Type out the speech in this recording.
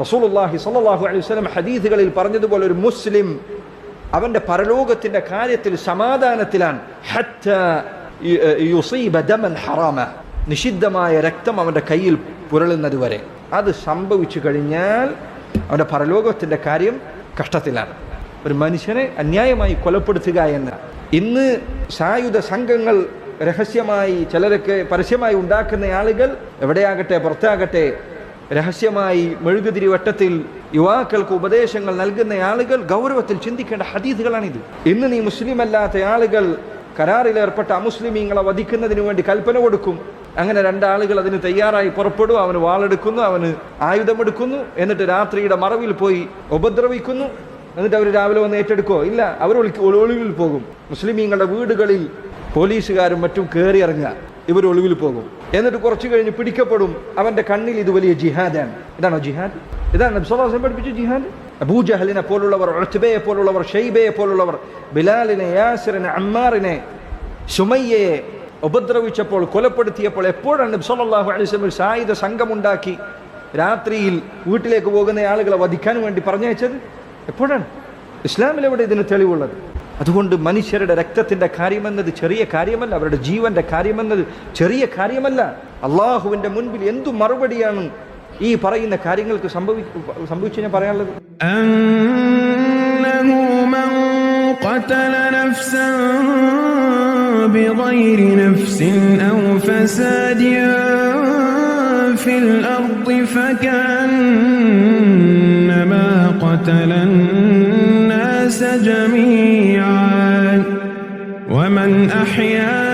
റസൂലുള്ളാഹി സ്വല്ലല്ലാഹു അലൈഹി വസല്ലം ഹദീസുകളിൽ പറഞ്ഞതുപോലെ ഒരു മുസ്ലിം അവന്റെ പരലോകത്തിന്റെ കാര്യത്തിൽ സമാധാനത്തിലാണ്. ഹത്താ യുസീബ ദമൻ ഹറാമ, നിഷിദ്ധമായ രക്തം അവന്റെ കയ്യിൽ പുരളുന്നത് വരെ. അത് സംഭവിച്ചു കഴിഞ്ഞാൽ അവന്റെ പരലോകത്തിന്റെ കാര്യം കഷ്ടത്തിലാണ്. ഒരു മനുഷ്യനെ അന്യായമായി കൊലപ്പെടുത്തുക എന്ന ഇന്ന് സായുധ സംഘങ്ങൾ രഹസ്യമായി, ചിലരൊക്കെ പരസ്യമായി ഉണ്ടാക്കുന്ന ആളുകൾ, എവിടെയാകട്ടെ പുറത്താകട്ടെ, രഹസ്യമായി മെഴുകുതിരി വട്ടത്തിൽ യുവാക്കൾക്ക് ഉപദേശങ്ങൾ നൽകുന്ന ആളുകൾ ഗൗരവത്തിൽ ചിന്തിക്കേണ്ട ഹദീസുകളാണിത്. ഇന്ന് നീ മുസ്ലിം അല്ലാത്ത ആളുകൾ കരാറിലേർപ്പെട്ട അമുസ്ലിമീങ്ങളെ വധിക്കുന്നതിന് വേണ്ടി കൽപ്പന കൊടുക്കും. അങ്ങനെ രണ്ടാളുകൾ അതിന് തയ്യാറായി പുറപ്പെടും. അവന് വാളെടുക്കുന്നു, അവന് ആയുധമെടുക്കുന്നു, എന്നിട്ട് രാത്രിയുടെ മറവിൽ പോയി ഉപദ്രവിക്കുന്നു. എന്നിട്ട് അവർ രാവിലെ വന്ന് ഏറ്റെടുക്കോ? ഇല്ല, അവർ ഒളിവിൽ പോകും. മുസ്ലിമീങ്ങളുടെ വീടുകളിൽ പോലീസുകാരും മറ്റും കയറി ഇറങ്ങുക, ഇവർ ഒളിവിൽ പോകും. എന്നിട്ട് കുറച്ചു കഴിഞ്ഞ് പിടിക്കപ്പെടും. അവന്റെ കണ്ണിൽ ഇത് വലിയ ജിഹാദാണ്. ഇതാണോ ജിഹാദ്? ഇതാണ് നബി സ്വല്ലല്ലാഹു അലൈഹി വസല്ലം പഠിപ്പിച്ച ജിഹാദ്? അബൂജഹലിനെ പോലുള്ളവർ, ഉത്ബയെ പോലുള്ളവർ, ഷൈബയെ പോലുള്ളവർ, ബിലാലിനെ, യാസിറിനെ, അമ്മാറിനെ, സുമയ്യയെ ഉപദ്രവിച്ചപ്പോൾ, കൊലപ്പെടുത്തിയപ്പോൾ എപ്പോഴാണ് നബി സ്വല്ലല്ലാഹു അലൈഹി വസല്ലം സായുധ സംഘമുണ്ടാക്കി രാത്രിയിൽ വീട്ടിലേക്ക് പോകുന്ന ആളുകളെ വധിക്കാൻ വേണ്ടി പറഞ്ഞയച്ചത്? എപ്പോഴാണ്? ഇസ്ലാമിലെവിടെ ഇതിന് തെളിവുള്ളത്? അതുകൊണ്ട് മനുഷ്യരുടെ രക്തത്തിന്റെ കാര്യമെന്നത് ചെറിയ കാര്യമല്ല, അവരുടെ ജീവന്റെ കാര്യമെന്നത് ചെറിയ കാര്യമല്ല. അള്ളാഹുവിന്റെ മുൻപിൽ എന്തു മറുപടിയാണ് ഈ പറയുന്ന കാര്യങ്ങൾക്ക് സംഭവിച്ചു ഞാൻ പറയാനുള്ളത്? جميعا ومن أحيا